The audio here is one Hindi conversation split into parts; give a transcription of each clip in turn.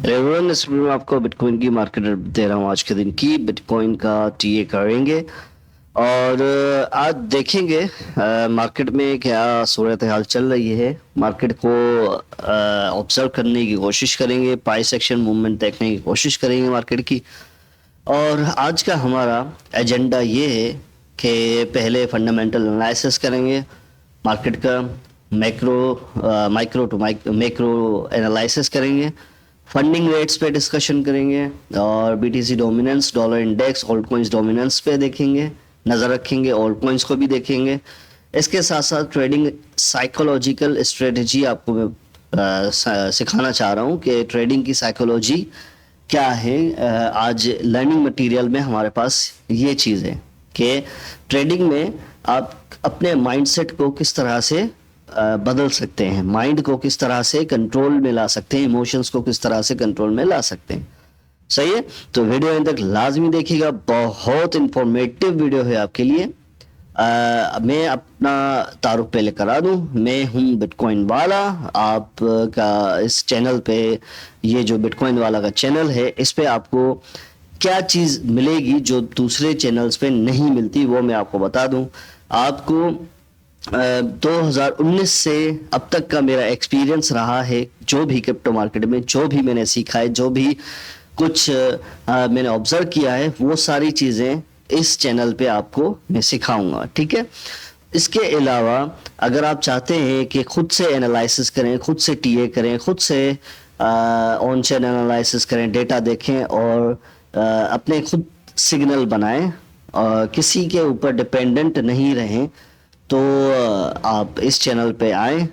एवरीवन, इस वीडियो में आपको बिटकॉइन की मार्केट दे रहा हूँ। आज के दिन की बिटकॉइन का टीए करेंगे और आज देखेंगे मार्केट में क्या सूरत हाल चल रही है। मार्केट को ऑब्जर्व करने की कोशिश करेंगे, प्राइस एक्शन मूवमेंट देखने की कोशिश करेंगे मार्केट की। और आज का हमारा एजेंडा ये है कि पहले फंडामेंटल एनालिसिस करेंगे मार्केट का, माइक्रो टू मैक्रो एनालिसिस करेंगे, फंडिंग रेट्स पे डिस्कशन करेंगे और BTC dominance, dollar index, alt coins dominance पे देखेंगे, नज़र रखेंगे, ऑल्ट कॉइन्स को भी देखेंगे। इसके साथ साथ ट्रेडिंग साइकोलॉजिकल स्ट्रेटजी आपको मैं सिखाना चाह रहा हूँ कि ट्रेडिंग की साइकोलॉजी क्या है। आज लर्निंग मटेरियल में हमारे पास ये चीज़ है कि ट्रेडिंग में आप अपने माइंडसेट को किस तरह से बदल सकते हैं, माइंड को किस तरह से कंट्रोल में ला सकते हैं, इमोशंस को किस तरह से कंट्रोल में ला सकते हैं। सही है, तो वीडियो अंत तक लाजमी देखिएगा, बहुत इंफॉर्मेटिव वीडियो है आपके लिए। मैं अपना तारुफ पहले करा दूं, मैं हूं बिटकॉइन वाला। आप का इस चैनल पे, ये जो बिटकॉइन वाला का चैनल है, इस पे आपको क्या चीज़ मिलेगी जो दूसरे चैनल्स पे नहीं मिलती, वो मैं आपको बता दूं। आपको 2019 से अब तक का मेरा एक्सपीरियंस रहा है, जो भी क्रिप्टो मार्केट में जो भी मैंने सीखा है, जो भी कुछ मैंने ऑब्जर्व किया है, वो सारी चीज़ें इस चैनल पे आपको मैं सिखाऊंगा। ठीक है, इसके अलावा अगर आप चाहते हैं कि खुद से एनालिसिस करें, खुद से टीए करें, खुद से ऑन चेन एनालिसिस करें, डेटा देखें और अपने खुद सिग्नल बनाएं और किसी के ऊपर डिपेंडेंट नहीं रहें, तो आप इस चैनल पे आएँ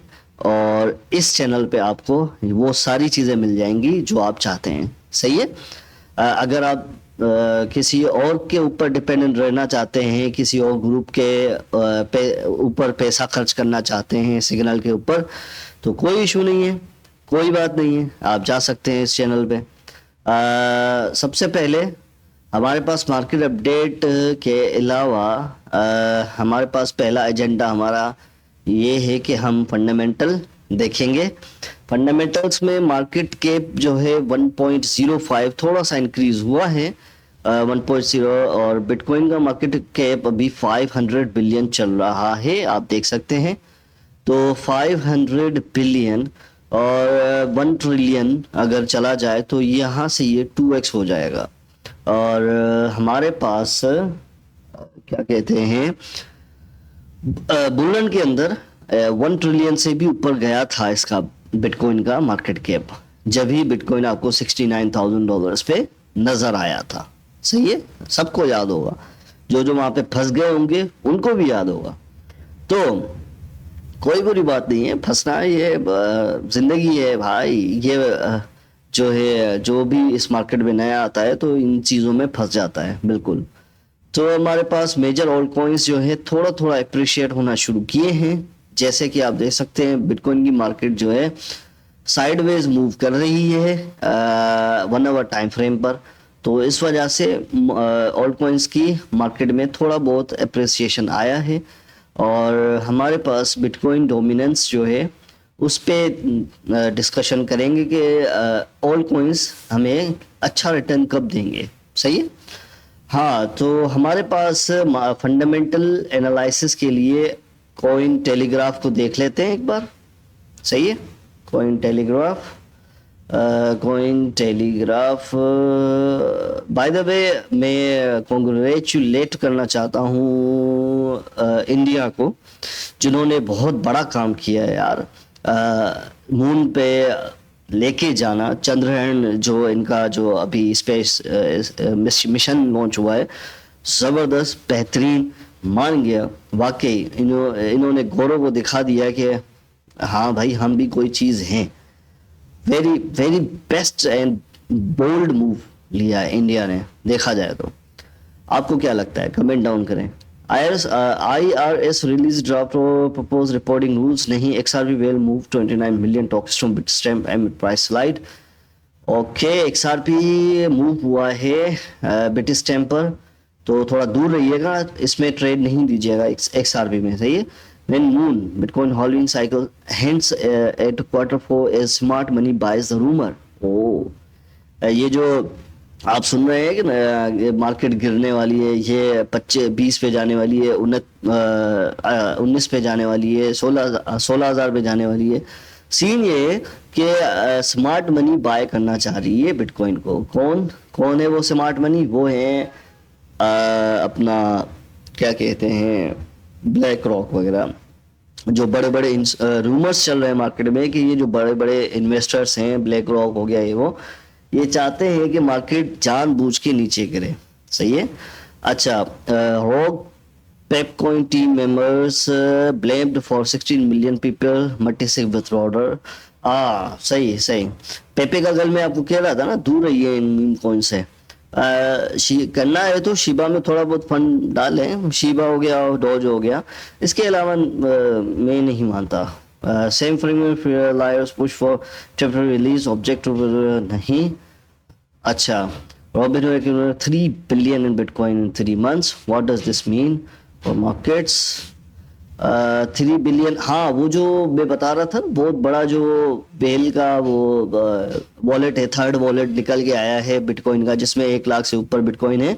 और इस चैनल पे आपको वो सारी चीज़ें मिल जाएंगी जो आप चाहते हैं। सही है, अगर आप किसी और के ऊपर डिपेंडेंट रहना चाहते हैं, किसी और ग्रुप के ऊपर पैसा खर्च करना चाहते हैं सिग्नल के ऊपर, तो कोई इशू नहीं है, कोई बात नहीं है, आप जा सकते हैं इस चैनल पे। सबसे पहले हमारे पास मार्केट अपडेट के अलावा हमारे पास पहला एजेंडा हमारा ये है कि हम फंडामेंटल देखेंगे। फंडामेंटल्स में मार्केट कैप जो है 1.05 थोड़ा सा इंक्रीज हुआ है 1.0, और बिटकॉइन का मार्केट कैप अभी 500 बिलियन चल रहा है, आप देख सकते हैं। तो 500 बिलियन और 1 ट्रिलियन अगर चला जाए तो यहाँ से ये 2x हो जाएगा। और हमारे पास क्या कहते हैं, बुलन के अंदर 1 ट्रिलियन से भी ऊपर गया था इसका बिटकॉइन का मार्केट कैप, जब ही बिटकॉइन आपको $69,000 पे नजर आया था। सही है, सबको याद होगा, जो जो वहां पे फंस गए होंगे उनको भी याद होगा। तो कोई बुरी बात नहीं है, फंसना ये जिंदगी है भाई। ये जो है, जो भी इस मार्केट में नया आता है तो इन चीज़ों में फंस जाता है बिल्कुल। तो हमारे पास मेजर ऑल्ट कॉइन्स जो है थोड़ा थोड़ा अप्रिशिएट होना शुरू किए हैं। जैसे कि आप देख सकते हैं, बिटकॉइन की मार्केट जो है साइडवेज मूव कर रही है 1 आवर टाइम फ्रेम पर। तो इस वजह से ऑल्ट कॉइन्स की मार्केट में थोड़ा बहुत अप्रिसिएशन आया है। और हमारे पास बिटकॉइन डोमिनेंस जो है उस पर डिस्कशन करेंगे कि ऑल्ट कॉइन्स हमें अच्छा रिटर्न कब देंगे। सही है, हाँ। तो हमारे पास फंडामेंटल एनालिसिस के लिए कॉइन टेलीग्राफ को देख लेते हैं एक बार। सही है, coin telegraph, by the way मैं कॉन्ग्रेचुलेट करना चाहता हूँ इंडिया को, जिन्होंने बहुत बड़ा काम किया है यार। मून पे लेके जाना, चंद्रयान जो इनका जो अभी स्पेस मिशन लॉन्च हुआ है, ज़बरदस्त, बेहतरीन, मान गया वाकई। इन्होंने गौरव को दिखा दिया कि हाँ भाई, हम भी कोई चीज़ हैं। Very very best and bold move लिया है इंडिया ने, देखा जाए तो। आपको क्या लगता है, कमेंट डाउन करें। IRS release draft propose reporting rules नहीं, XRP will move 29 million talks from Bitstamp and price slide. Okay, XRP move हुआ है बिटस्टैम्प पर, तो थोड़ा दूर रहिएगा, इसमें ट्रेड नहीं दीजिएगा XRP में। सही है। When moon Bitcoin halving cycle hints at quarter four as smart money buys the rumor. Oh, ये जो आप सुन रहे हैं कि ये मार्केट गिरने वाली है, ये 25-20 पे जाने वाली है, 19 पे जाने वाली है, 16,000 पे जाने वाली है। सीन ये है कि स्मार्ट मनी बाय करना चाह रही है बिटकॉइन को। कौन कौन है वो स्मार्ट मनी? वो है अपना क्या कहते हैं, ब्लैक रॉक वगैरह। जो बड़े बड़े रूमर्स चल रहे हैं मार्केट में कि ये जो बड़े बड़े इन्वेस्टर्स हैं, ब्लैक रॉक हो गया ये चाहते हैं कि मार्केट जानबूझ के नीचे गिरे। सही है। अच्छा, rock Pepecoin team members blamed for 16 million people multisig withdrawal. सही सही। पेपे का गल मैं आपको कह रहा था ना, दूर रहिए इन मीम कॉइन से। करना है तो शिबा में थोड़ा बहुत फंड डालें, शिबा हो गया और डॉज हो गया। इसके अलावा मैं नहीं मानता। Same frame lawyers push for temporary release object नहीं। अच्छा, Robinhood 3 billion in Bitcoin in 3 months. What does this mean for markets? 3 billion, हाँ वो जो मैं बता रहा था, बहुत बड़ा जो बेल का वो वॉलेट है, थर्ड वॉलेट निकल के आया है बिटकॉइन का, जिसमें 1 लाख से ऊपर बिटकॉइन है,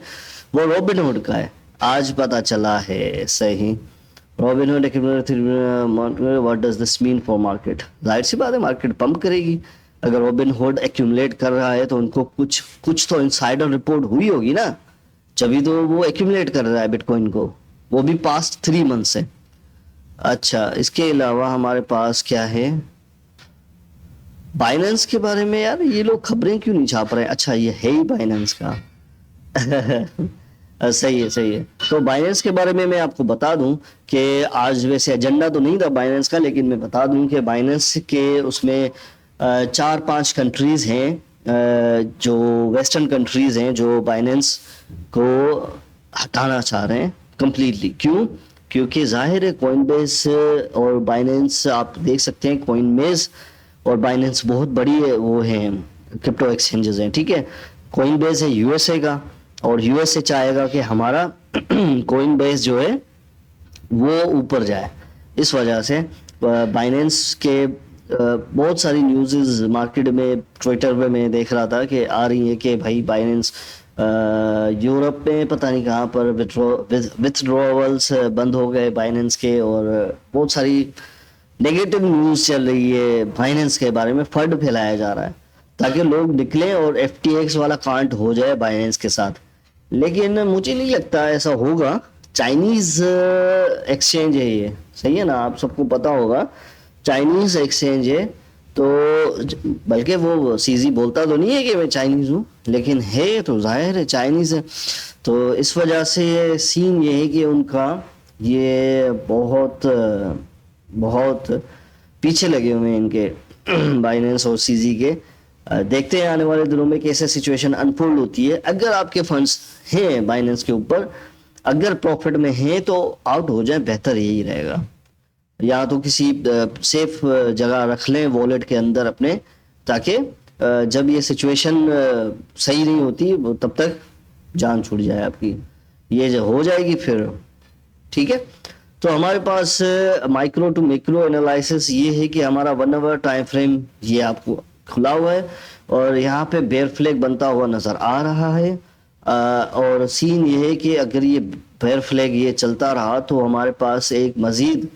वो रॉबिनहुड का है। आज पता चला है। सही। Robinhood, what does this mean for market? जाहिर सी बात है मार्केट पंप करेगी। अगर रॉबिनहुड एक्यूमुलेट कर रहा है तो उनको कुछ तो इनसाइडर रिपोर्ट हुई होगी ना, जब तो वो एक्यूमुलेट कर रहा है बिटकॉइन को, वो भी पास्ट 3 मंथ से। अच्छा, इसके अलावा हमारे पास क्या है बाइनेंस के बारे में? यार ये लोग खबरें क्यों नहीं छाप रहे हैं? अच्छा, ये है ही बाइनेंस का। सही है सही है। तो बाइनेंस के बारे में मैं आपको बता दूं कि आज वैसे एजेंडा तो नहीं था बाइनेंस का, लेकिन मैं बता दूं कि बाइनेंस के उसमें 4-5 कंट्रीज हैं, जो वेस्टर्न कंट्रीज हैं, जो बाइनेंस को हटाना चाह रहे हैं कंप्लीटली। क्यों? क्योंकि जाहिर है कॉइनबेस और बाइनेंस, आप देख सकते हैं कॉइनबेस और बाइनेंस बहुत बड़ी है, वो है क्रिप्टो एक्सचेंजेस हैं। ठीक है, कॉइनबेस है यूएसए का, और यूएसए चाहेगा कि हमारा कॉइनबेस जो है वो ऊपर जाए। इस वजह से बाइनेंस के बहुत सारी न्यूज़ मार्केट में, ट्विटर पे मैं देख रहा था कि आ रही है कि भाई बाइनेंस यूरोप में पता नहीं कहाँ पर विथड्रॉवल्स बंद हो गए बाइनेंस के, और बहुत सारी नेगेटिव न्यूज़ चल रही है बाइनेंस के बारे में। फंड फैलाया जा रहा है ताकि लोग निकलें और FTX वाला कांड हो जाए बाइनेंस के साथ। लेकिन मुझे नहीं लगता ऐसा होगा। चाइनीज़ एक्सचेंज है ये, सही है ना, आप सबको पता होगा चाइनीज़ एक्सचेंज है। तो बल्कि वो सीजी बोलता तो नहीं है कि मैं चाइनीज़ हूँ, लेकिन है तो जाहिर है चाइनीज़ है। तो इस वजह से सीन ये है कि उनका ये बहुत बहुत पीछे लगे हुए हैं इनके बाइनेंस और सीजी के। देखते हैं आने वाले दिनों में कैसे सिचुएशन अनफोल्ड होती है। अगर आपके फंड्स हैं बाइनेंस के ऊपर, अगर प्रॉफिट में हैं तो आउट हो जाए, बेहतर यही रहेगा। या तो किसी सेफ जगह रख लें वॉलेट के अंदर अपने, ताकि जब ये सिचुएशन सही नहीं होती तब तक जान छूट जाए आपकी। ये जो हो जाएगी फिर ठीक है। तो हमारे पास माइक्रो टू मैक्रो एनालिसिस ये है कि हमारा 1 आवर टाइम फ्रेम ये आपको खुला हुआ है, और यहाँ पे बेयर फ्लैग बनता हुआ नज़र आ रहा है। और सीन ये है कि अगर ये बेयर फ्लैग ये चलता रहा तो हमारे पास एक मज़ीद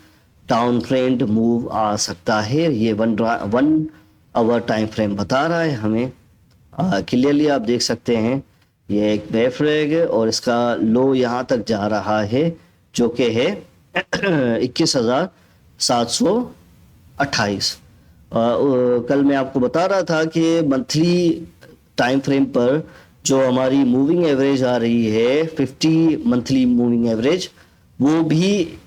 डाउन ट्रेंड मूव आ सकता है। ये 1 आवर टाइम फ्रेम बता रहा है हमें क्लियरली। आप देख सकते हैं ये एक बेयर फ्लैग है, और इसका लो यहाँ तक जा रहा है जो कि है 21,728। कल मैं आपको बता रहा था कि मंथली टाइम फ्रेम पर जो हमारी मूविंग एवरेज आ रही है 50 मंथली मूविंग एवरेज, वो भी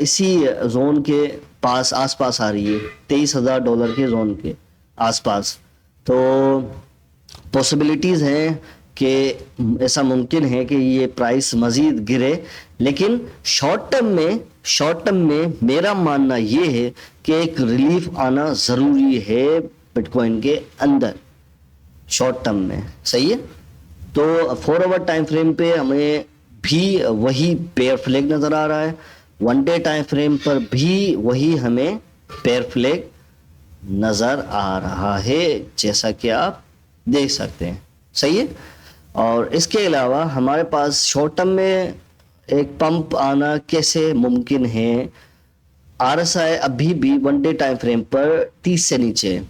इसी जोन के पास आसपास आ रही है, $23,000 के जोन के आसपास। तो पॉसिबिलिटीज़ हैं कि ऐसा मुमकिन है कि ये प्राइस मज़ीद गिरे, लेकिन शॉर्ट टर्म में मेरा मानना ये है कि एक रिलीफ आना ज़रूरी है बिटकॉइन के अंदर शॉर्ट टर्म में। सही है। तो 4 आवर टाइम फ्रेम पे हमें भी वही बेयर फ्लैग नज़र आ रहा है, 1 डे टाइम फ्रेम पर भी वही हमें बेयर फ्लैग नज़र आ रहा है, जैसा कि आप देख सकते हैं। सही है। और इसके अलावा हमारे पास शॉर्ट टर्म में एक पंप आना कैसे मुमकिन है, आरएसआई अभी भी 1 डे टाइम फ्रेम पर 30 से नीचे है।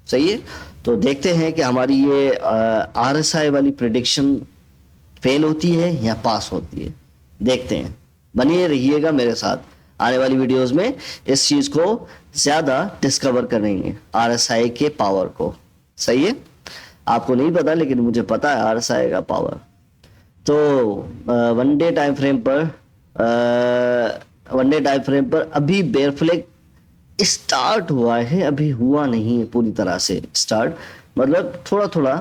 सही है, तो देखते हैं कि हमारी ये आरएसआई वाली प्रिडिक्शन फेल होती है या पास होती है, देखते हैं। बनिए रहिएगा मेरे साथ, आने वाली वीडियोस में इस चीज को ज्यादा डिस्कवर करेंगे, आरएसआई के पावर को। सही है, आपको नहीं पता लेकिन मुझे पता है आरएसआई का पावर। तो 1 डे टाइम फ्रेम पर 1 डे टाइम फ्रेम पर अभी बेयर फ्लैग स्टार्ट हुआ है, अभी हुआ नहीं है पूरी तरह से स्टार्ट, मतलब थोड़ा थोड़ा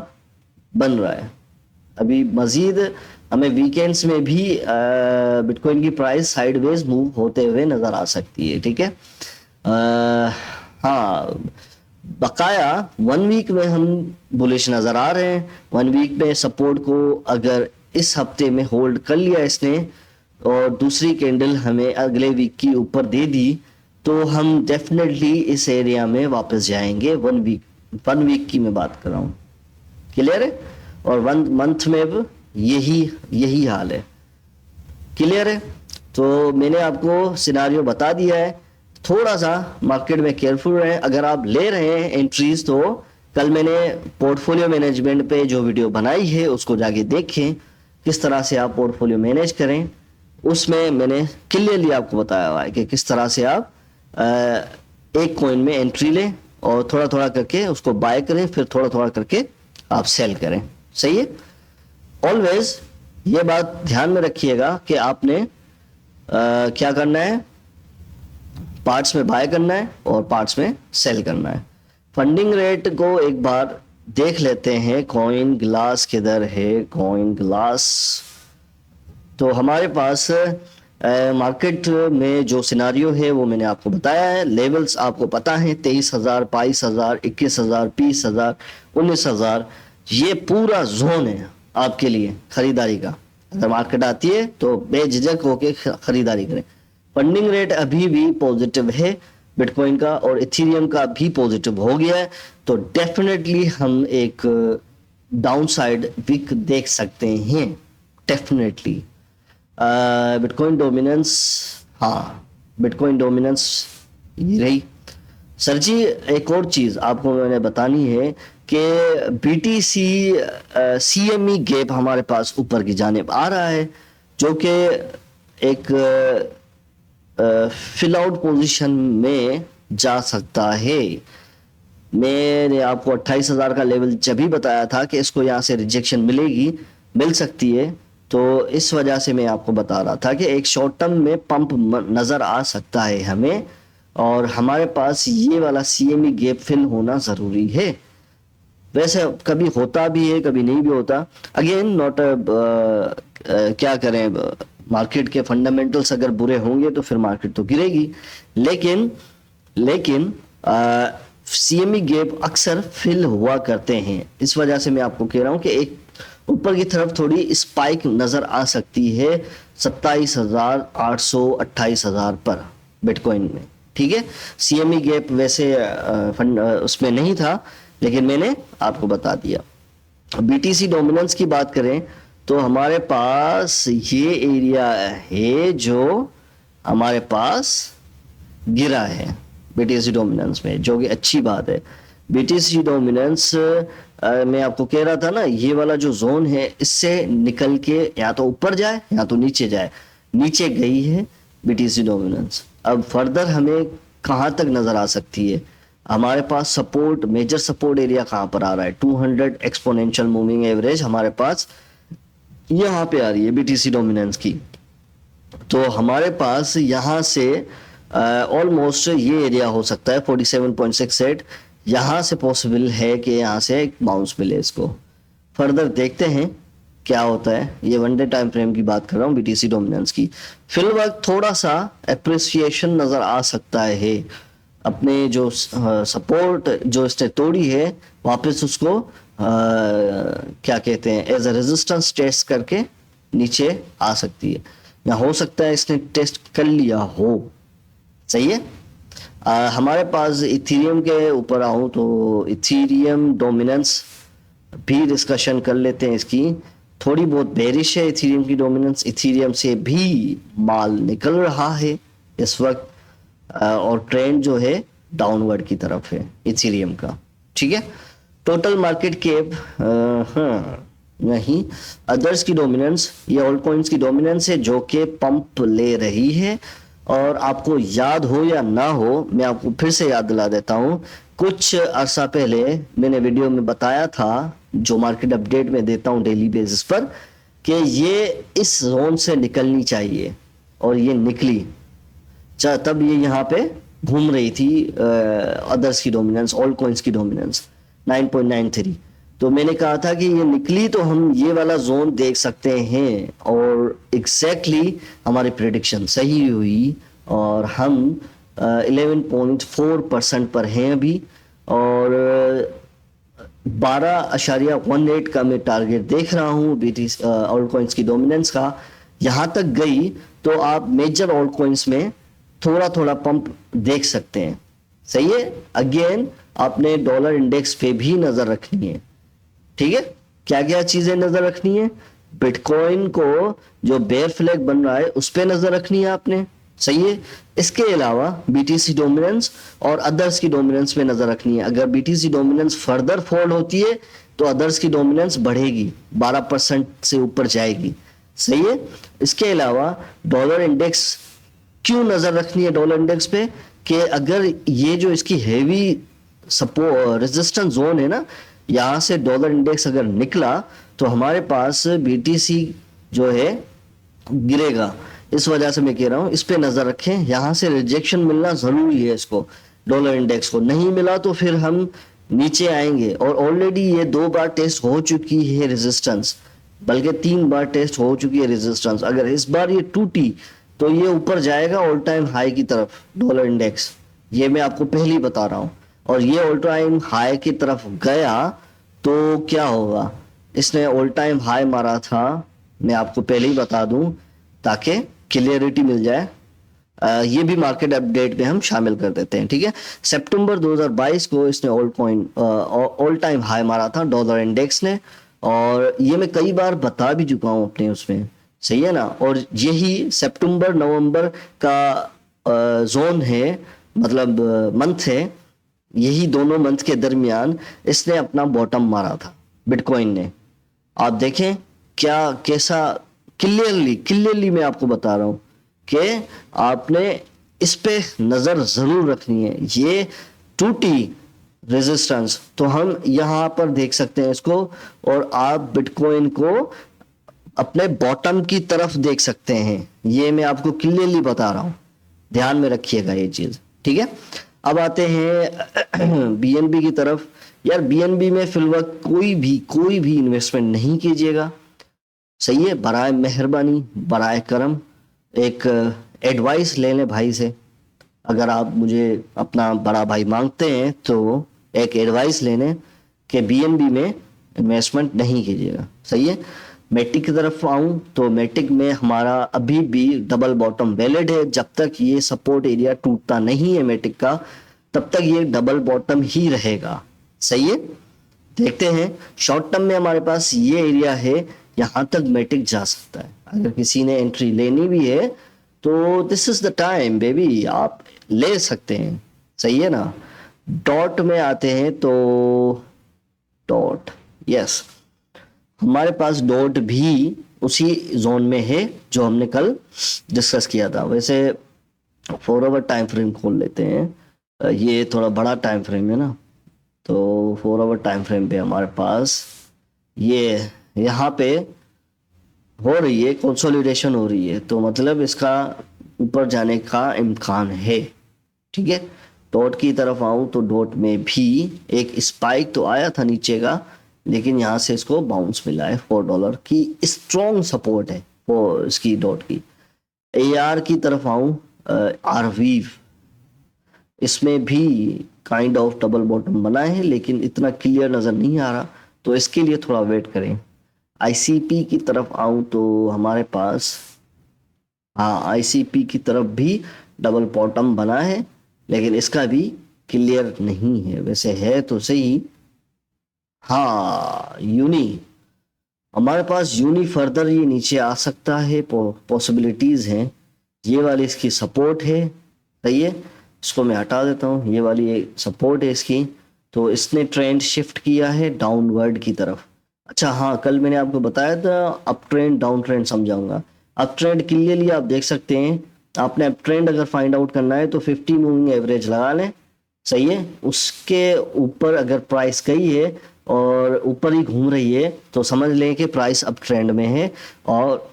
बन रहा है। अभी मजीद हमें वीकेंड्स में भी बिटकॉइन की प्राइस साइडवेज मूव होते हुए नजर आ सकती है। ठीक है, हाँ, बकाया 1 वीक में हम बुलिश नजर आ रहे हैं। 1 वीक में सपोर्ट को अगर इस हफ्ते में होल्ड कर लिया इसने और दूसरी कैंडल हमें अगले वीक की ऊपर दे दी तो हम डेफिनेटली इस एरिया में वापस जाएंगे। 1 वीक की मैं बात कर रहा हूँ, क्लियर है। और 1 मंथ में भी यही हाल है, क्लियर है। तो मैंने आपको सिनारियो बता दिया है, थोड़ा सा मार्केट में केयरफुल रहें। अगर आप ले रहे हैं एंट्रीज तो कल मैंने पोर्टफोलियो मैनेजमेंट पे जो वीडियो बनाई है उसको जाके देखें, किस तरह से आप पोर्टफोलियो मैनेज करें। उसमें मैंने क्लियरली आपको बताया हुआ है कि किस तरह से आप एक कॉइन में एंट्री लें और थोड़ा थोड़ा करके उसको बाय करें, फिर थोड़ा थोड़ा करके आप सेल करें। सही है, ऑलवेज ये बात ध्यान में रखिएगा कि आपने क्या करना है, पार्ट्स में बाय करना है और पार्ट्स में सेल करना है। फंडिंग रेट को एक बार देख लेते हैं, कॉइन ग्लास किधर है, कॉइन ग्लास। तो हमारे पास मार्केट में जो सिनारियो है वो मैंने आपको बताया है। लेवल्स आपको पता है, 23,000, 22,000, 21,000, 20,000, 19,000, ये पूरा जोन है आपके लिए खरीदारी का। अगर मार्केट आती है तो बेझिझक होके खरीदारी करें। फंडिंग रेट अभी भी पॉजिटिव है बिटकॉइन का और इथेरियम का भी पॉजिटिव हो गया है, तो डेफिनेटली हम एक डाउनसाइड वीक देख सकते हैं डेफिनेटली। बिटकॉइन डोमिनेंस, हाँ बिटकॉइन डोमिनेंस ये रही। सर जी एक और चीज आपको मैंने बतानी है कि बीटीसी सीएमई गैप हमारे पास ऊपर की जानिब आ रहा है, जो कि एक फिल आउट पोजीशन में जा सकता है। मैंने आपको 28,000 का लेवल जब भी बताया था कि इसको यहाँ से रिजेक्शन मिल सकती है, तो इस वजह से मैं आपको बता रहा था कि एक शॉर्ट टर्म में पंप नज़र आ सकता है हमें, और हमारे पास ये वाला सीएमई गैप फिल होना ज़रूरी है। वैसे कभी होता भी है कभी नहीं भी होता, अगेन नॉट क्या करें, मार्केट के फंडामेंटल्स अगर बुरे होंगे तो फिर मार्केट तो गिरेगी, लेकिन सीएमई गैप अक्सर फिल हुआ करते हैं। इस वजह से मैं आपको कह रहा हूं कि एक ऊपर की तरफ थोड़ी स्पाइक नजर आ सकती है 27,800 28,000 पर बिटकॉइन में। ठीक है, सीएमई गैप वैसे उसमें नहीं था लेकिन मैंने आपको बता दिया। बीटीसी डोमिनेंस की बात करें तो हमारे पास ये एरिया है जो हमारे पास गिरा है बीटीसी डोमिनेंस में, जो कि अच्छी बात है। बीटीसी डोमिनेंस मैं आपको कह रहा था ना, ये वाला जो जोन है इससे निकल के या तो ऊपर जाए या तो नीचे जाए, नीचे गई है बीटीसी डोमिनेंस। अब फर्दर हमें कहां तक नजर आ सकती है, हमारे पास सपोर्ट, मेजर सपोर्ट एरिया कहां पर आ रहा है, 200 एक्सपोनेंशियल मूविंग एवरेज हमारे पास यहां पे आ रही है बीटीसी डोमिनेंस की। तो हमारे पास यहां से ऑलमोस्ट ये एरिया हो सकता है 47.68, यहां से पॉसिबल है कि यहां से एक बाउंस मिले इसको। फर्दर देखते हैं क्या होता है, ये 1 डे टाइम फ्रेम की बात कर रहा हूँ बीटीसी डोमिनेंस की। फिल वक्त थोड़ा सा एप्रिसिएशन नजर आ सकता है, अपने जो सपोर्ट जो इसने तोड़ी है वापस उसको क्या कहते हैं एज अ रेजिस्टेंस टेस्ट करके नीचे आ सकती है, या हो सकता है इसने टेस्ट कर लिया हो। सही है, हमारे पास इथेरियम के ऊपर आऊं तो इथेरियम डोमिनेंस भी डिस्कशन कर लेते हैं इसकी। थोड़ी बहुत बेरिश है इथेरियम की डोमिनेंस, इथेरियम से भी माल निकल रहा है इस वक्त, और ट्रेंड जो है डाउनवर्ड की तरफ है इथेरियम का। ठीक है, टोटल मार्केट कैप, हाँ नहीं, अदर्स की डोमिनेंस, ये ऑल्ट कॉइन्स की डोमिनेंस है जो कि पंप ले रही है। और आपको याद हो या ना हो, मैं आपको फिर से याद दिला देता हूं, कुछ अरसा पहले मैंने वीडियो में बताया था, जो मार्केट अपडेट में देता हूं डेली बेसिस पर, कि ये इस जोन से निकलनी चाहिए, और ये निकली। तब ये यहाँ पे घूम रही थी अदर्स की डोमिनेंस, ऑल्ट कॉइन्स की डोमिनेंस 9.93। तो मैंने कहा था कि ये निकली तो हम ये वाला जोन देख सकते हैं, और एग्जैक्टली हमारी प्रेडिक्शन सही हुई, और हम 11.4% पर हैं अभी, और 12.18 का मैं टारगेट देख रहा हूँ बीटी ऑल्ट कॉइन्स की डोमिनेंस का। यहाँ तक गई तो आप मेजर ऑल्ट कॉइन्स में थोड़ा थोड़ा पंप देख सकते हैं। सही है, अगेन आपने डॉलर इंडेक्स पे भी नजर रखनी है। ठीक है, क्या क्या चीजें नजर रखनी है? बिटकॉइन को जो बेयर फ्लैग बन रहा है उस पे नजर रखनी है आपने। सही है, इसके अलावा बीटीसी डोमिनेंस और अदर्स की डोमिनेंस पे नजर रखनी है। अगर बीटीसी डोमिनेंस फर्दर फॉल होती है तो अदर्स की डोमिनेंस बढ़ेगी, 12% से ऊपर जाएगी। सही है, इसके अलावा डॉलर इंडेक्स, क्यों नजर रखनी है डॉलर इंडेक्स पे? कि अगर ये जो इसकी हेवी सपोर्ट रेजिस्टेंस जोन है ना, यहां से डॉलर इंडेक्स अगर निकला तो हमारे पास बीटीसी जो है गिरेगा। इस वजह से मैं कह रहा हूं इस पे नजर रखें, यहां से रिजेक्शन मिलना जरूरी है इसको, डॉलर इंडेक्स को। नहीं मिला तो फिर हम नीचे आएंगे, और ऑलरेडी ये 2 बार टेस्ट हो चुकी है रेजिस्टेंस, बल्कि 3 बार टेस्ट हो चुकी है रेजिस्टेंस। अगर इस बार ये टूटी तो ये ऊपर जाएगा ऑल टाइम हाई की तरफ डॉलर इंडेक्स, ये मैं आपको पहले ही बता रहा हूं। और ये ऑल टाइम हाई की तरफ गया तो क्या होगा? इसने ऑल टाइम हाई मारा था, मैं आपको पहले ही बता दूं ताकि क्लियरिटी मिल जाए। ये भी मार्केट अपडेट में हम शामिल कर देते हैं। ठीक है, सितंबर 2022 को इसने ऑल टाइम हाई मारा था डॉलर इंडेक्स ने, और ये मैं कई बार बता भी चुका हूं अपने उसमें। सही है ना, और यही सितंबर नवंबर का जोन है, मतलब मंथ है, यही दोनों मंथ के दरमियान इसने अपना बॉटम मारा था बिटकॉइन ने। आप देखें क्या, कैसा क्लियरली मैं आपको बता रहा हूं कि आपने इस पे नजर जरूर रखनी है। ये टूटी रेजिस्टेंस तो हम यहां पर देख सकते हैं इसको, और आप बिटकॉइन को अपने बॉटम की तरफ देख सकते हैं। ये मैं आपको क्लियरली बता रहा हूं, ध्यान में रखिएगा ये चीज। ठीक है, अब आते हैं बीएनबी की तरफ। यार बीएनबी में फिलवक्त कोई भी इन्वेस्टमेंट नहीं कीजिएगा। सही है, बराए मेहरबानी, बराए करम एक एडवाइस ले लें भाई से। अगर आप मुझे अपना बड़ा भाई मांगते हैं तो एक एडवाइस ले लें कि बीएनबी में इन्वेस्टमेंट नहीं कीजिएगा। सही है, मेटिक की तरफ आऊं तो मेटिक में हमारा अभी भी डबल बॉटम वैलिड है। जब तक ये सपोर्ट एरिया टूटता नहीं है मेटिक का, तब तक ये डबल बॉटम ही रहेगा। सही है, देखते हैं शॉर्ट टर्म में हमारे पास ये एरिया है, यहां तक मेटिक जा सकता है। अगर किसी ने एंट्री लेनी भी है तो this is the time baby, आप ले सकते हैं। सही है ना, डॉट में आते हैं तो डॉट, यस, हमारे पास डॉट भी उसी जोन में है जो हमने कल डिस्कस किया था। वैसे 4 आवर टाइम फ्रेम खोल लेते हैं, ये थोड़ा बड़ा टाइम फ्रेम है ना, तो 4 आवर टाइम फ्रेम पे हमारे पास ये यहाँ पे हो रही है, कंसोलिडेशन हो रही है, तो मतलब इसका ऊपर जाने का इम्कान है। ठीक है, डॉट की तरफ आऊं तो डॉट में भी एक स्पाइक तो आया था नीचे का, लेकिन यहाँ से इसको बाउंस मिला है। $4 की स्ट्रॉन्ग सपोर्ट है वो इसकी डॉट की। एआर की तरफ आऊं, आरवीव, इसमें भी काइंड ऑफ डबल बॉटम बना है, लेकिन इतना क्लियर नजर नहीं आ रहा, तो इसके लिए थोड़ा वेट करें। आईसीपी की तरफ आऊं तो हमारे पास, हाँ, आईसीपी की तरफ भी डबल बॉटम बना है, लेकिन इसका भी क्लियर नहीं है। वैसे है तो सही, हाँ यूनी, हमारे पास यूनी फर्दर ये नीचे आ सकता है, पॉसिबिलिटीज हैं। ये वाली इसकी सपोर्ट है, सही है, इसको मैं हटा देता हूँ, ये वाली सपोर्ट है इसकी। तो इसने ट्रेंड शिफ्ट किया है डाउनवर्ड की तरफ। अच्छा हाँ, कल मैंने आपको बताया था अप ट्रेंड डाउन ट्रेंड समझाऊंगा। अप ट्रेंड क्लियरली आप देख सकते हैं। आपने अप ट्रेंड अगर फाइंड आउट करना है तो 50 मूविंग एवरेज लगा लें, सही है। उसके ऊपर अगर प्राइस गई है और ऊपर ही घूम रही है तो समझ लें कि प्राइस अप ट्रेंड में है, और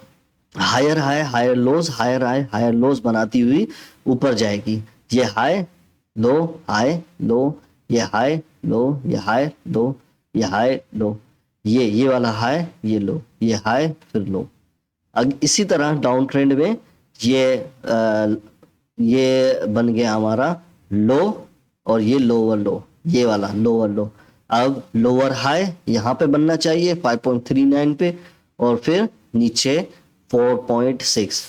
higher high higher lows, higher high higher lows बनाती हुई ऊपर जाएगी। ये हाई लो हाई लो, ये हाई लो, ये हाई लो, ये हाई लो, ये वाला हाई, ये लो, ये हाई फिर लो। अब इसी तरह डाउन ट्रेंड में ये बन गया हमारा लो, और ये लोअर लो, ये वाला लोअर लो। अब लोअर हाई यहाँ पे बनना चाहिए 5.39 पे, और फिर नीचे 4.6,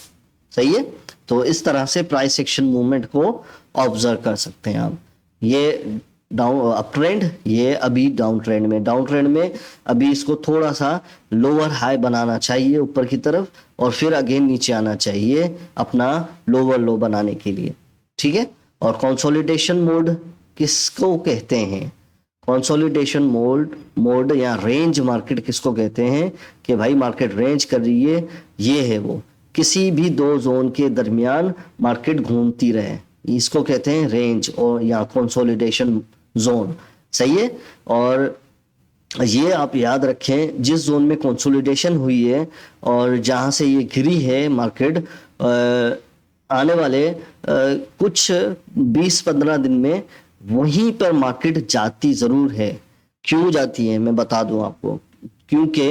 सही है। तो इस तरह से प्राइस एक्शन मूवमेंट को ऑब्जर्व कर सकते हैं आप। ये डाउन अप ट्रेंड, ये अभी डाउन ट्रेंड में, डाउन ट्रेंड में अभी इसको थोड़ा सा लोअर हाई बनाना चाहिए ऊपर की तरफ, और फिर अगेन नीचे आना चाहिए अपना लोअर लो बनाने के लिए, ठीक है। और कंसोलिडेशन मोड किसको कहते हैं? कंसोलिडेशन मोड या रेंज मार्केट किसको कहते हैं कि भाई मार्केट रेंज कर रही है, ये है वो, किसी भी दो जोन के दरमियान मार्केट घूमती रहे, इसको कहते हैं रेंज और या कंसोलिडेशन जोन, सही है। और ये आप याद रखें, जिस जोन में कंसोलिडेशन हुई है और जहां से ये गिरी है मार्केट, आने वाले कुछ 20-15 दिन में वहीं पर मार्केट जाती जरूर है। क्यों जाती है मैं बता दूं आपको, क्योंकि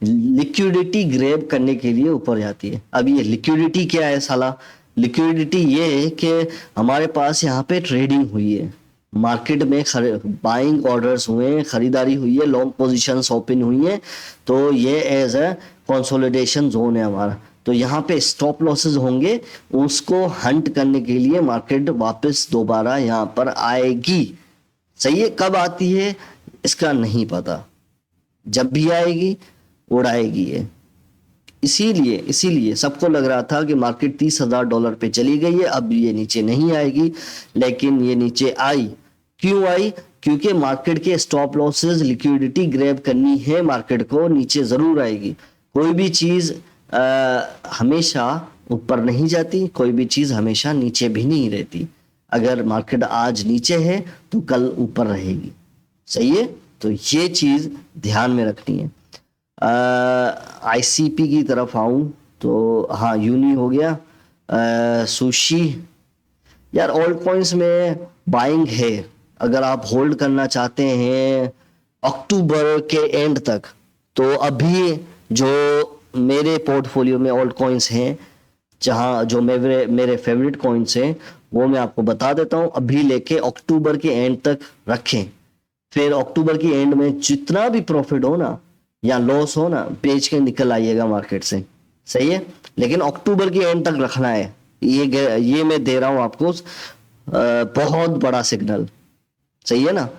लिक्विडिटी ग्रैब करने के लिए ऊपर जाती है। अब ये लिक्विडिटी क्या है साला? लिक्विडिटी ये है कि हमारे पास यहाँ पे ट्रेडिंग हुई है, मार्केट में बाइंग ऑर्डर्स हुए हैं, खरीदारी हुई है, लॉन्ग पोजीशंस ओपन हुई हैं, तो ये एज ए कंसोलिडेशन जोन है हमारा। तो यहाँ पे स्टॉप लॉसेस होंगे, उसको हंट करने के लिए मार्केट वापस दोबारा यहाँ पर आएगी, सही है। कब आती है इसका नहीं पता, जब भी आएगी उड़ाएगी ये। इसीलिए सबको लग रहा था कि मार्केट $30,000 पे चली गई है, अब ये नीचे नहीं आएगी, लेकिन ये नीचे आई। क्यों आई? क्योंकि मार्केट के स्टॉप लॉसेस, लिक्विडिटी ग्रैब करनी है मार्केट को, नीचे जरूर आएगी। कोई भी चीज हमेशा ऊपर नहीं जाती, कोई भी चीज हमेशा नीचे भी नहीं रहती। अगर मार्केट आज नीचे है तो कल ऊपर रहेगी, सही है। तो ये चीज ध्यान में रखनी है। आईसीपी की तरफ आऊं तो हाँ, यूनी हो गया, सुशी। यार ऑल्ट कॉइन्स में बाइंग है, अगर आप होल्ड करना चाहते हैं अक्टूबर के एंड तक, तो अभी जो मेरे पोर्टफोलियो में ऑल्ट कॉइन्स हैं, जहां जो मेरे फेवरेट कॉइन्स हैं, वो मैं आपको बता देता हूं। अभी लेके अक्टूबर के एंड तक रखें, फिर अक्टूबर की एंड में जितना भी प्रॉफिट हो ना या लॉस हो ना, बेच के निकल आइएगा मार्केट से, सही है। लेकिन अक्टूबर की एंड तक रखना है, ये मैं दे रहा हूं आपको बहुत बड़ा सिग्नल, सही है ना।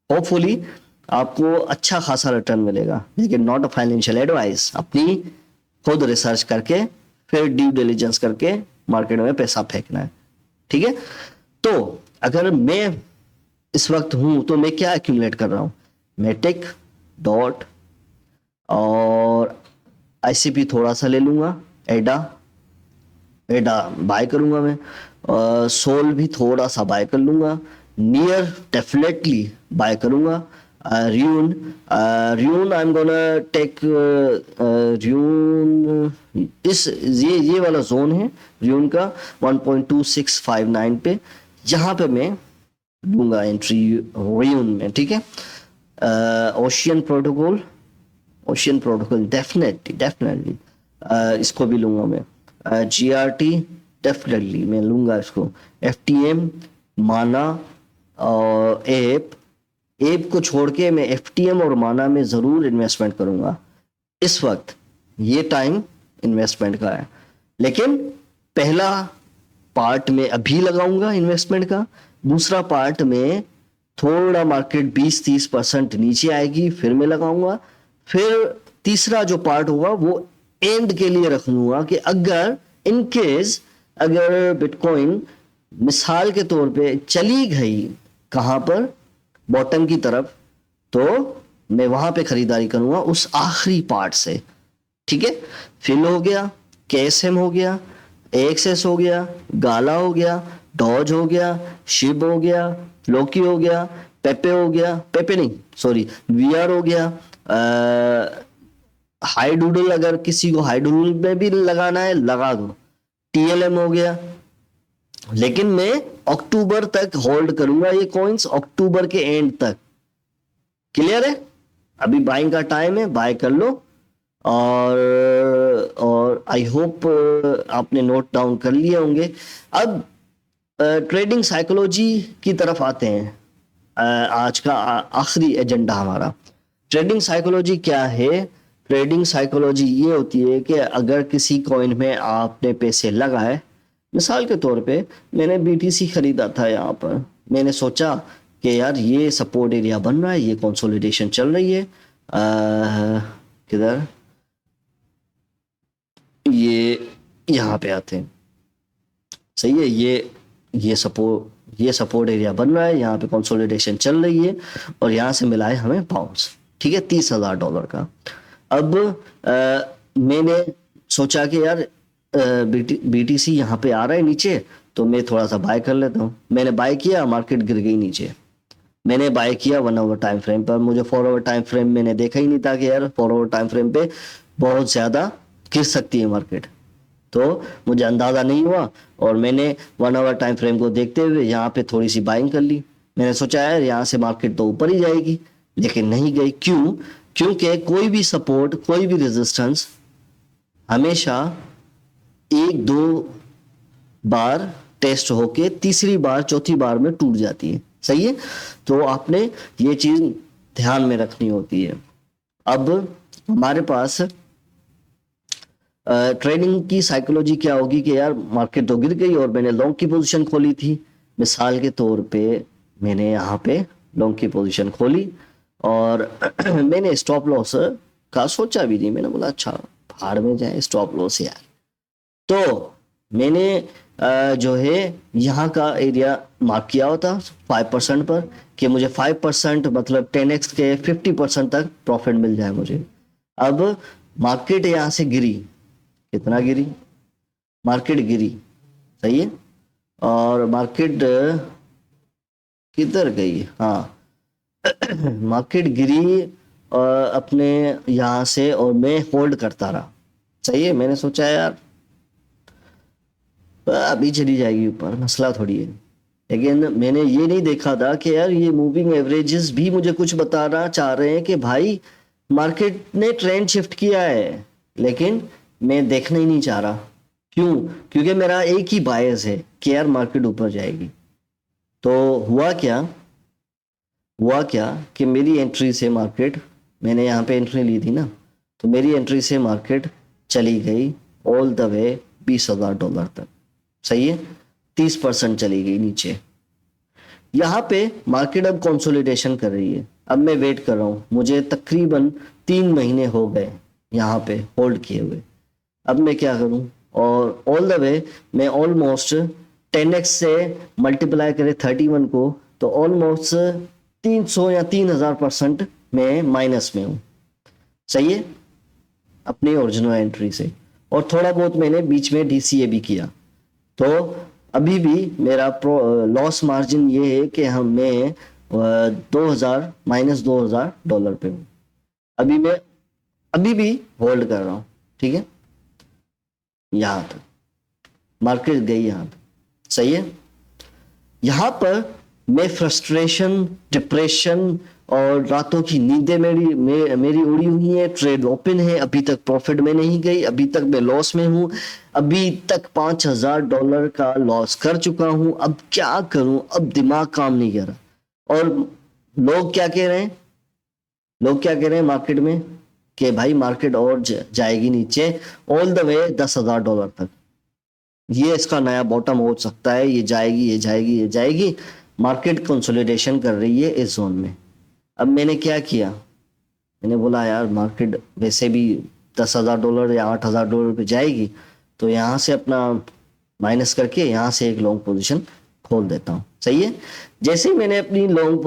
होपफुली आपको अच्छा खासा रिटर्न मिलेगा, लेकिन नॉट अ फाइनेंशियल एडवाइस। अपनी खुद रिसर्च करके फिर ड्यू डिलिजेंस करके मार्केट में पैसा फेंकना है, ठीक है। तो अगर मैं इस वक्त हूं तो मैं क्या एक्यूमुलेट कर रहा हूं? मेटिक, डॉट और आईसीपी थोड़ा सा ले लूंगा, एडा बाय करूंगा मैं, सोल भी थोड़ा सा बाय कर लूंगा, नियर डेफिनेटली बाय करूंगा, rune I am gonna take rune, इस ये वाला जोन है र्यून का 1.2659 पे, यहाँ पे मैं लूंगा एंट्री र्यून में, ठीक है। ओशियन प्रोटोकॉल डेफिनेटली इसको भी लूंगा मैं। जीआरटी डेफिनेटली मैं लूंगा इसको। एफटीएम, माना और एप को छोड़ के मैं एफटीएम और माना में जरूर इन्वेस्टमेंट करूंगा। इस वक्त ये टाइम इन्वेस्टमेंट का है, लेकिन पहला पार्ट में अभी लगाऊंगा इन्वेस्टमेंट का, दूसरा पार्ट में थोड़ा मार्केट 20-30% नीचे आएगी, फिर मैं लगाऊंगा। फिर तीसरा जो पार्ट होगा वो एंड के लिए रख लूंगा कि अगर इन केस अगर बिटकॉइन मिसाल के तौर पे चली गई कहां पर, बॉटम की तरफ, तो मैं वहां पे खरीदारी करूंगा उस आखिरी पार्ट से। ठीक है, फिल हो गया, केएसएम हो गया, एएक्सएस हो गया, गाला हो गया, डॉज हो गया, शिब हो गया, फ्लोकी हो गया, पेपे हो गया, पेपे नहीं सॉरी, वीआर हो गया, हाई डूडल, अगर किसी को हाई डूडल में भी लगाना है लगा दो, टीएलएम हो गया। लेकिन मैं अक्टूबर तक होल्ड करूंगा ये कॉइन्स, अक्टूबर के एंड तक। क्लियर है? अभी बाइंग का टाइम है, बाय कर लो। और आई होप आपने नोट डाउन कर लिए होंगे। अब ट्रेडिंग साइकोलॉजी की तरफ आते हैं। आज का आखिरी एजेंडा हमारा, ट्रेडिंग साइकोलॉजी क्या है? ट्रेडिंग साइकोलॉजी ये होती है कि अगर किसी कॉइन में आपने पैसे लगाए, मिसाल के तौर पे मैंने बीटीसी खरीदा था, यहाँ पर मैंने सोचा कि यार ये सपोर्ट एरिया बन रहा है, ये कंसोलिडेशन चल रही है, किधर, ये यहाँ पे आते हैं, सही है, ये सपोर्ट एरिया बन रहा है, यहाँ पे कंसोलिडेशन चल रही है और यहाँ से मिला है हमें बाउंस। ठीक है, $30,000 का। अब मैंने सोचा कि यार बीटीसी यहाँ पे आ रहा है नीचे, तो मैं थोड़ा सा बाय कर लेता हूँ। मैंने बाय किया, मार्केट गिर गई नीचे। मैंने बाय किया 1 आवर टाइम फ्रेम पर। मुझे 4 आवर टाइम फ्रेम मैंने देखा ही नहीं था कि यार 4 आवर टाइम फ्रेम पे बहुत ज़्यादा गिर सकती है मार्केट, तो मुझे अंदाज़ा नहीं हुआ और मैंने 1 आवर टाइम फ्रेम को देखते हुए यहाँ पे थोड़ी सी बाइंग कर ली। मैंने सोचा यार यहाँ से मार्केट तो ऊपर ही जाएगी, लेकिन नहीं गई। क्यों? क्योंकि कोई भी सपोर्ट, कोई भी रेजिस्टेंस हमेशा 1-2 बार टेस्ट होके तीसरी बार, चौथी बार में टूट जाती है। सही है? तो आपने ये चीज ध्यान में रखनी होती है। अब हमारे पास ट्रेडिंग की साइकोलॉजी क्या होगी कि यार मार्केट तो गिर गई और मैंने लॉन्ग की पोजीशन खोली थी। मिसाल के तौर पे मैंने यहाँ पे लॉन्ग की पोजीशन खोली और मैंने स्टॉप लॉस का सोचा भी नहीं। मैंने बोला अच्छा भाड़ में जाए स्टॉप लॉस यार। तो मैंने जो है यहाँ का एरिया मार्क किया होता 5% पर कि मुझे 5% मतलब 10x के 50% तक प्रॉफिट मिल जाए मुझे। अब मार्केट यहाँ से गिरी, कितना गिरी? मार्केट गिरी, सही है, और मार्केट किधर गई? हाँ मार्केट गिरी अपने यहाँ से और मैं होल्ड करता रहा। सही है, मैंने सोचा यार अभी चली जाएगी ऊपर, मसला थोड़ी है। लेकिन मैंने ये नहीं देखा था कि यार ये मूविंग एवरेजेस भी मुझे कुछ बताना चाह रहे हैं कि भाई मार्केट ने ट्रेंड शिफ्ट किया है, लेकिन मैं देखना ही नहीं चाह रहा। क्यों? क्योंकि मेरा एक ही बायस है कि यार मार्केट ऊपर जाएगी। तो हुआ क्या कि मेरी एंट्री से मार्केट, मैंने यहाँ पे एंट्री ली थी ना, तो मेरी एंट्री से मार्केट चली गई ऑल द वे $20,000 तक। सही है, 30% चली गई नीचे। यहाँ पे मार्केट अब कंसोलिडेशन कर रही है। अब मैं वेट कर रहा हूँ, मुझे तकरीबन 3 महीने हो गए यहाँ पे होल्ड किए हुए। अब मैं क्या करूँ? और ऑल द वे मैं ऑलमोस्ट 10x से मल्टीप्लाई करे 31 को, तो ऑलमोस्ट 300 या 3000% मैं माइनस में हूँ। सही है, अपनी ओरिजिनल एंट्री से। और थोड़ा बहुत मैंने बीच में DCA भी किया। तो अभी भी मेरा लॉस मार्जिन ये है कि मैं $2,000 पे हूँ। अभी भी होल्ड कर रहा हूँ। ठीक है, यहाँ तक मार्केट गई यहाँ पे। सही है, यहाँ पर मैं फ्रस्ट्रेशन, डिप्रेशन और रातों की नींदें मेरी उड़ी हुई है। ट्रेड ओपन है, अभी तक प्रॉफिट में नहीं गई, अभी तक मैं लॉस में हूँ, अभी तक $5,000 का लॉस कर चुका हूँ। अब क्या करूँ? अब दिमाग काम नहीं कर रहा। और लोग क्या कह रहे हैं मार्केट में कि भाई मार्केट और जाएगी नीचे ऑल द वे $10,000 तक, ये इसका नया बॉटम हो सकता है, ये जाएगी। मार्केट कंसोलिडेशन कर रही है इस जोन में। अब मैंने क्या किया, मैंने बोला यार मार्केट वैसे भी $10,000 या $8,000 पे जाएगी, तो यहाँ से अपना माइनस करके यहाँ से एक लॉन्ग पोजीशन खोल देता हूँ। सही है। जैसे ही मैंने अपनी लॉन्ग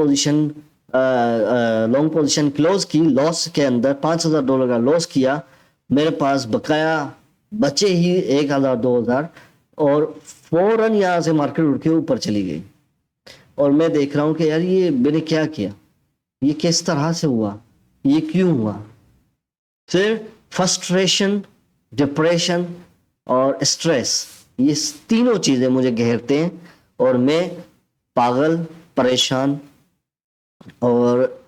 पोजीशन क्लोज की, लॉस के अंदर $5,000 का लॉस किया, मेरे पास बकाया बचे ही 1,000 2,000, और फौरन यहाँ से मार्केट उठ के ऊपर चली गई। और मैं देख रहा हूँ कि यार ये मैंने क्या किया, ये किस तरह से हुआ, ये क्यों हुआ। फिर फ्रस्ट्रेशन, डिप्रेशन और स्ट्रेस, ये तीनों चीजें मुझे घेरते हैं और मैं पागल, परेशान, और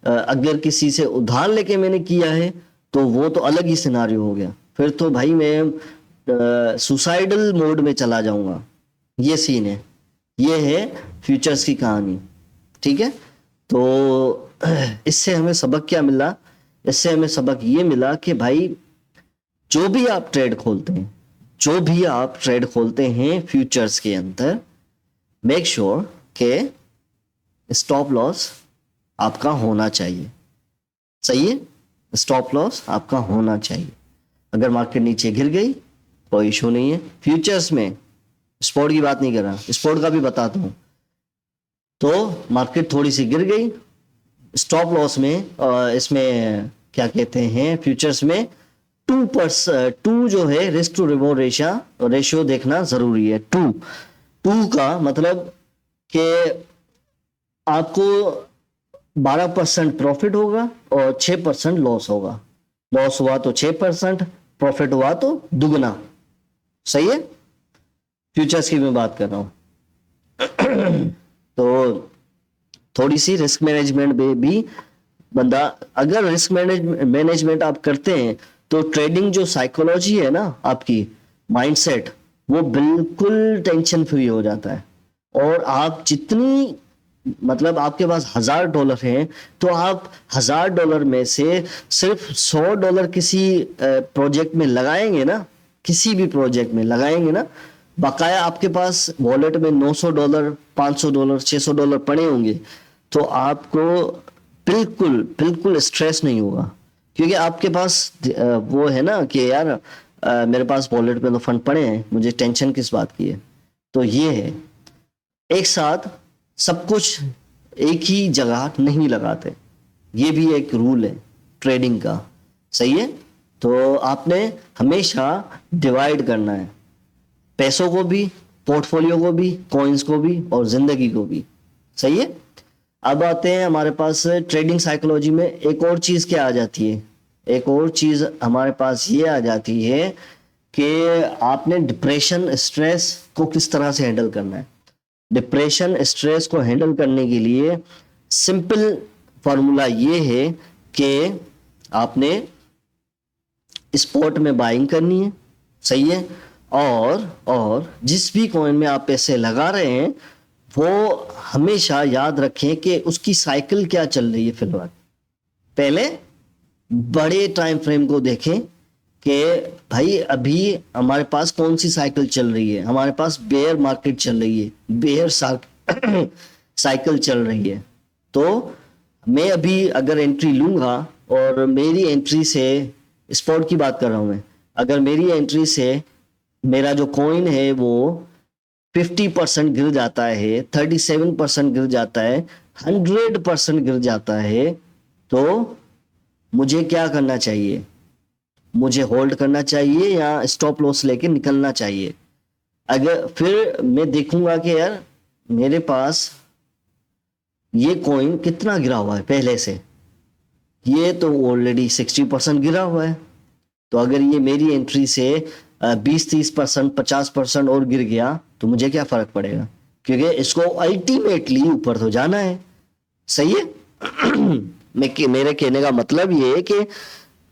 अगर किसी से उधार लेके मैंने किया है तो वो तो अलग ही सिनारियो हो गया, फिर तो भाई मैं सुसाइडल मोड में चला जाऊंगा। ये सीन है, ये है फ्यूचर्स की कहानी। ठीक है। तो इससे हमें सबक क्या मिला, इससे हमें सबक ये मिला कि भाई जो भी आप ट्रेड खोलते हैं फ्यूचर्स के अंदर, मेक श्योर के स्टॉप लॉस आपका होना चाहिए। सही है। स्टॉप लॉस आपका होना चाहिए। अगर मार्केट नीचे गिर गई कोई इशू नहीं है। फ्यूचर्स में, स्पॉट की बात नहीं कर रहा, स्पॉट का भी बताता हूं। तो मार्केट थोड़ी सी गिर गई, स्टॉप लॉस में इसमें क्या कहते हैं, फ्यूचर्स में 2 जो है रिस्क टू रिवॉर्ड रेशियो देखना जरूरी है। 2 का मतलब कि आपको 12% प्रॉफिट होगा और 6% लॉस होगा। लॉस हुआ तो 6%, प्रॉफिट हुआ तो दुगना। सही है। फ्यूचर्स की मैं बात कर रहा हूं। तो थोड़ी सी रिस्क मैनेजमेंट में भी बंदा, अगर रिस्क मैनेजमेंट आप करते हैं तो ट्रेडिंग जो साइकोलॉजी है ना, आपकी माइंडसेट, वो बिल्कुल टेंशन फ्री हो जाता है। और आप जितनी, मतलब आपके पास $1,000 हैं तो आप $1,000 में से सिर्फ $100 किसी प्रोजेक्ट में लगाएंगे ना, किसी भी प्रोजेक्ट में लगाएंगे ना, बकाया आपके पास वॉलेट में $900, $500, $600 पड़े होंगे, तो आपको बिल्कुल स्ट्रेस नहीं होगा। क्योंकि आपके पास वो है ना कि यार मेरे पास वॉलेट में तो फंड पड़े हैं, मुझे टेंशन किस बात की है। तो ये है, एक साथ सब कुछ एक ही जगह नहीं लगाते, ये भी एक रूल है ट्रेडिंग का। सही है। तो आपने हमेशा डिवाइड करना है, पैसों को भी, पोर्टफोलियो को भी, कॉइन्स को भी और जिंदगी को भी। सही है। अब आते हैं हमारे पास ट्रेडिंग साइकोलॉजी में एक और चीज क्या आ जाती है, एक और चीज हमारे पास ये आ जाती है कि आपने डिप्रेशन, स्ट्रेस को किस तरह से हैंडल करना है। डिप्रेशन, स्ट्रेस को हैंडल करने के लिए सिंपल फॉर्मूला ये है कि आपने स्पॉट में बाइंग करनी है। सही है। और जिस भी कॉइन में आप पैसे लगा रहे हैं वो हमेशा याद रखें कि उसकी साइकिल क्या चल रही है फिलहाल। पहले बड़े टाइम फ्रेम को देखें कि भाई अभी हमारे पास कौन सी साइकिल चल रही है। हमारे पास बेयर मार्केट चल रही है, बेयर साइकिल चल रही है। तो मैं अभी अगर एंट्री लूंगा और मेरी एंट्री से, स्पॉट की बात कर रहा हूं मैं, अगर मेरी एंट्री से मेरा जो कॉइन है वो 50% गिर जाता है, 37% गिर जाता है, 100% गिर जाता है, तो मुझे क्या करना चाहिए, मुझे होल्ड करना चाहिए या स्टॉप लॉस लेके निकलना चाहिए। अगर फिर मैं देखूंगा कि यार मेरे पास ये कॉइन कितना गिरा हुआ है पहले से, ये तो ऑलरेडी 60% गिरा हुआ है। तो अगर ये मेरी एंट्री से 20-30%, 50% और गिर गया तो मुझे क्या फर्क पड़ेगा, क्योंकि इसको अल्टीमेटली ऊपर तो जाना है। सही है। मेरे कहने का मतलब ये है कि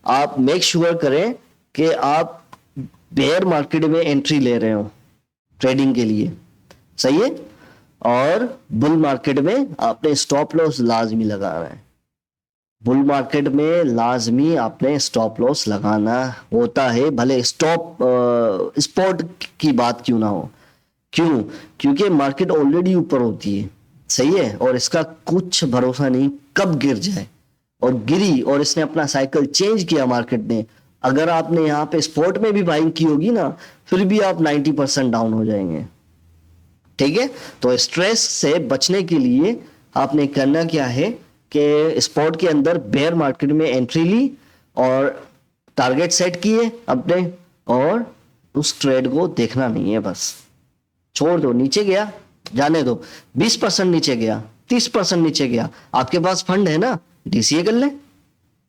आप मेक श्योर करें कि आप बेयर मार्केट में एंट्री ले रहे हो ट्रेडिंग के लिए। सही है। और बुल मार्केट में आपने स्टॉप लॉस लाजमी लगाना है। बुल मार्केट में लाजमी आपने स्टॉप लॉस लगाना होता है, भले स्पॉट की बात क्यों ना हो, क्यों? क्योंकि मार्केट ऑलरेडी ऊपर होती है, सही है, और इसका कुछ भरोसा नहीं कब गिर जाए, और गिरी और इसने अपना साइकिल चेंज किया मार्केट ने। अगर आपने यहाँ पे स्पॉट में भी बाइंग की होगी ना, फिर भी आप 90% डाउन हो जाएंगे। ठीक है, तो स्ट्रेस से बचने के लिए आपने करना क्या है कि स्पॉट के अंदर बेयर मार्केट में एंट्री ली और टारगेट सेट किए अपने, और उस ट्रेड को देखना नहीं है, बस छोड़ दो। नीचे गया जाने दो, 20% नीचे गया, 30% नीचे गया, आपके पास फंड है ना, डीसीए कर लें,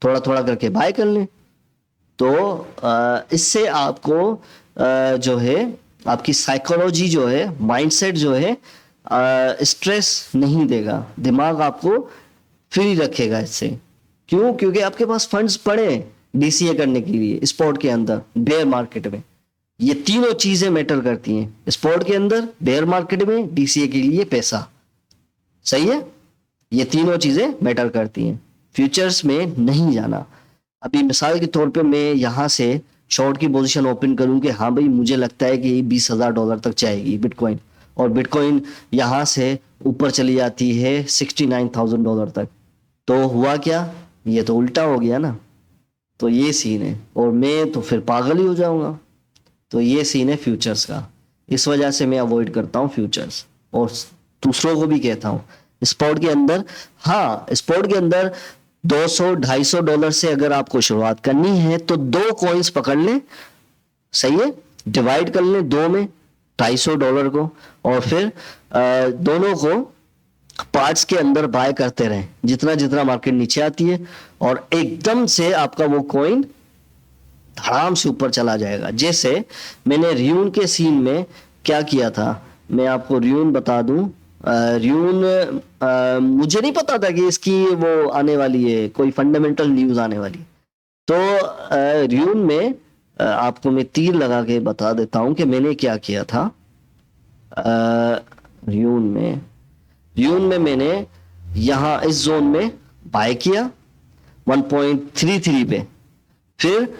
थोड़ा थोड़ा करके बाय कर लें। तो इससे आपको जो है आपकी साइकोलॉजी जो है, माइंडसेट जो है, स्ट्रेस नहीं देगा, दिमाग आपको फ्री रखेगा इससे। क्यों? क्योंकि आपके पास फंड्स पड़े हैं डीसीए करने के लिए स्पॉट के अंदर, बेयर मार्केट में। ये तीनों चीजें मैटर करती हैं, स्पॉट के अंदर, बेयर मार्केट में, डीसीए के लिए पैसा, सही है। ये तीनों चीजें मैटर करती हैं, फ्यूचर्स में नहीं जाना। अभी मिसाल के तौर पे मैं यहाँ से शॉर्ट की पोजीशन ओपन करूं कि हाँ भाई मुझे लगता है कि $20,000 तक जाएगी बिटकॉइन, और बिटकॉइन यहाँ से ऊपर चली जाती है $69,000 तक, तो हुआ क्या? ये तो उल्टा हो गया ना। तो ये सीन है, और मैं तो फिर पागल ही हो जाऊंगा। तो ये सीन है फ्यूचर्स का, इस वजह से मैं अवॉइड करता हूँ फ्यूचर्स, और दूसरों को भी कहता हूँ स्पॉट के अंदर। हाँ, स्पॉट के अंदर $200-250 से अगर आपको शुरुआत करनी है तो 2 कॉइन्स पकड़ लें, सही है, डिवाइड कर लें 2 में $250 को, और फिर दोनों को पार्ट्स के अंदर बाय करते रहें जितना जितना मार्केट नीचे आती है, और एकदम से आपका वो कॉइन धड़ाम से ऊपर चला जाएगा। जैसे मैंने रियून के सीन में क्या किया था, मैं आपको रियून बता दूं। रियून मुझे नहीं पता था कि इसकी वो आने वाली है, कोई फंडामेंटल न्यूज आने वाली। तो रियून में आपको मैं तीर लगा के बता देता हूं कि मैंने क्या किया था। रियून में मैंने यहाँ इस जोन में बाय किया 1.33 पे, फिर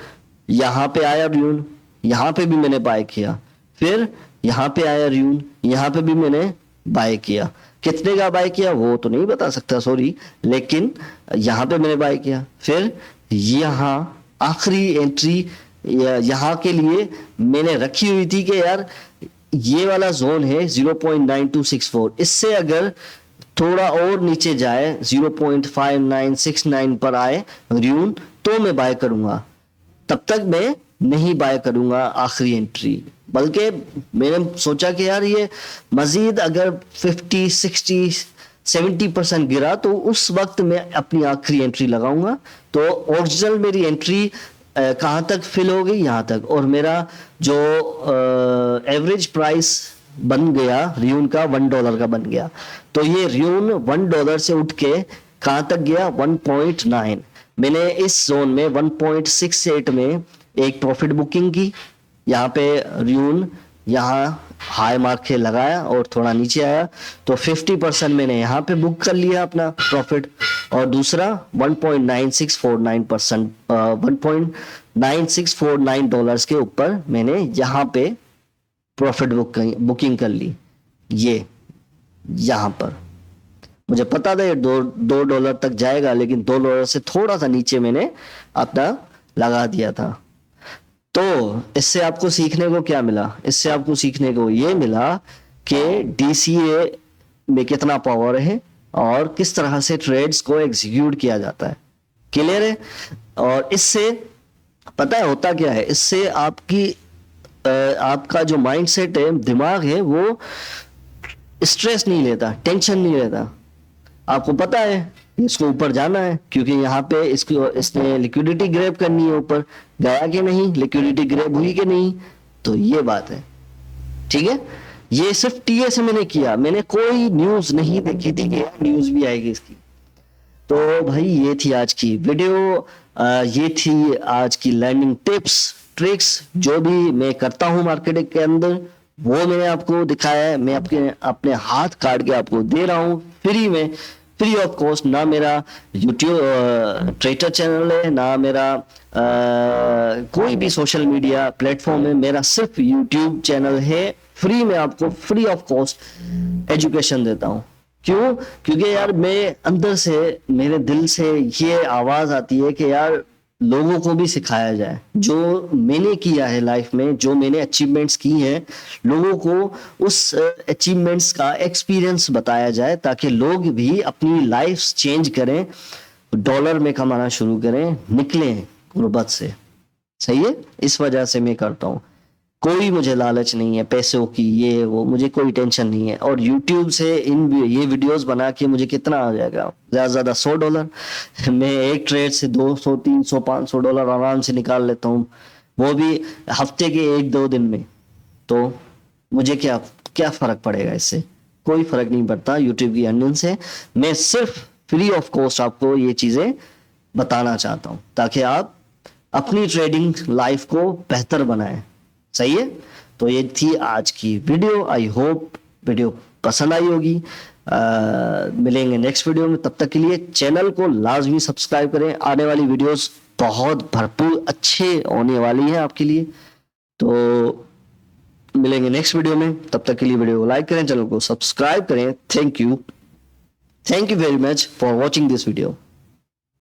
यहाँ पे आया रियून, यहाँ पे भी मैंने बाय किया, फिर यहाँ पे आया रियून, यहाँ पे भी मैंने बाय किया। कितने का बाय किया वो तो नहीं बता सकता, सॉरी, लेकिन यहाँ पे मैंने बाय किया। फिर यहाँ आखिरी एंट्री यहाँ के लिए मैंने रखी हुई थी कि यार ये वाला जोन है 0.9264, इससे अगर थोड़ा और नीचे जाए 0.5969 पर आए रियून तो मैं बाय करूंगा, तब तक मैं नहीं बाय करूंगा आखिरी एंट्री। बल्कि मैंने सोचा कि यार ये मजीद अगर 50, 60, 70% गिरा तो उस वक्त मैं अपनी आखिरी एंट्री लगाऊंगा। तो ओरिजिनल मेरी एंट्री कहाँ तक फिल हो गई? यहाँ तक, और मेरा जो एवरेज प्राइस बन गया रियून का $1 का बन गया। तो ये रियून $1 से उठ के कहाँ तक गया? 1.9। मैंने इस जोन में 1.68 में एक प्रॉफिट बुकिंग की। यहाँ पे रियून यहाँ हाई मार्क के लगाया और थोड़ा नीचे आया तो 50% मैंने यहाँ पे बुक कर लिया अपना प्रॉफिट, और दूसरा 1.9649% $1.9649 के ऊपर मैंने यहाँ पे प्रॉफिट बुकिंग कर ली। ये यहाँ पर मुझे पता था ये $2 तक जाएगा, लेकिन $2 से थोड़ा सा नीचे मैंने अपना लगा दिया था। तो इससे आपको सीखने को क्या मिला? इससे आपको सीखने को ये मिला कि डीसीए में कितना पावर है और किस तरह से ट्रेड्स को एग्जीक्यूट किया जाता है। क्लियर है? और इससे पता है होता क्या है, इससे आपका जो माइंडसेट है, दिमाग है, वो स्ट्रेस नहीं लेता, टेंशन नहीं लेता। आपको पता है इसको ऊपर जाना है, क्योंकि यहाँ पे इसने लिक्विडिटी ग्रैब करनी है, ऊपर गया कि नहीं, लिक्विडिटी ग्रैब हुई कि नहीं, तो ये बात है। ठीक है, ये सिर्फ टीए से मैंने किया, मैंने कोई न्यूज नहीं देखी थी कि न्यूज भी आएगी इसकी। तो भाई ये थी आज की वीडियो, ये थी आज की लर्निंग टिप्स ट्रिक्स, जो भी मैं करता हूँ मार्केट के अंदर वो मैंने आपको दिखाया है। मैं अपने हाथ काट के आपको दे रहा हूँ फ्री में, फ्री ऑफ कॉस्ट। ना मेरा यूट्यूब ट्विटर चैनल है, ना मेरा कोई भी सोशल मीडिया प्लेटफॉर्म है, मेरा सिर्फ यूट्यूब चैनल है। फ्री में आपको फ्री ऑफ कॉस्ट एजुकेशन देता हूँ। क्यों? क्योंकि यार मैं अंदर से, मेरे दिल से ये आवाज आती है कि यार लोगों को भी सिखाया जाए, जो मैंने किया है लाइफ में, जो मैंने अचीवमेंट्स की हैं, लोगों को उस अचीवमेंट्स का एक्सपीरियंस बताया जाए, ताकि लोग भी अपनी लाइफ चेंज करें, डॉलर में कमाना शुरू करें, निकलें गुर्बत से। सही है? इस वजह से मैं करता हूँ। कोई मुझे लालच नहीं है पैसों की, ये वो, मुझे कोई टेंशन नहीं है। और YouTube से ये वीडियोस बना के मुझे कितना आ जाएगा? ज्यादा ज्यादा $100। मैं एक ट्रेड से $200, $300, $500 आराम से निकाल लेता हूँ, वो भी हफ्ते के 1-2 दिन में। तो मुझे क्या क्या फर्क पड़ेगा इससे? कोई फर्क नहीं पड़ता YouTube की अर्निंग से। मैं सिर्फ फ्री ऑफ कॉस्ट आपको ये चीजें बताना चाहता हूँ, ताकि आप अपनी ट्रेडिंग लाइफ को बेहतर बनाएं। सही है? तो ये थी आज की वीडियो। आई होप वीडियो पसंद आई होगी। मिलेंगे नेक्स्ट वीडियो में, तब तक के लिए चैनल को लाजमी सब्सक्राइब करें। आने वाली वीडियोस बहुत भरपूर अच्छे होने वाली है आपके लिए। तो मिलेंगे नेक्स्ट वीडियो में, तब तक के लिए वीडियो को लाइक करें, चैनल को सब्सक्राइब करें। Thank you very much for watching this video.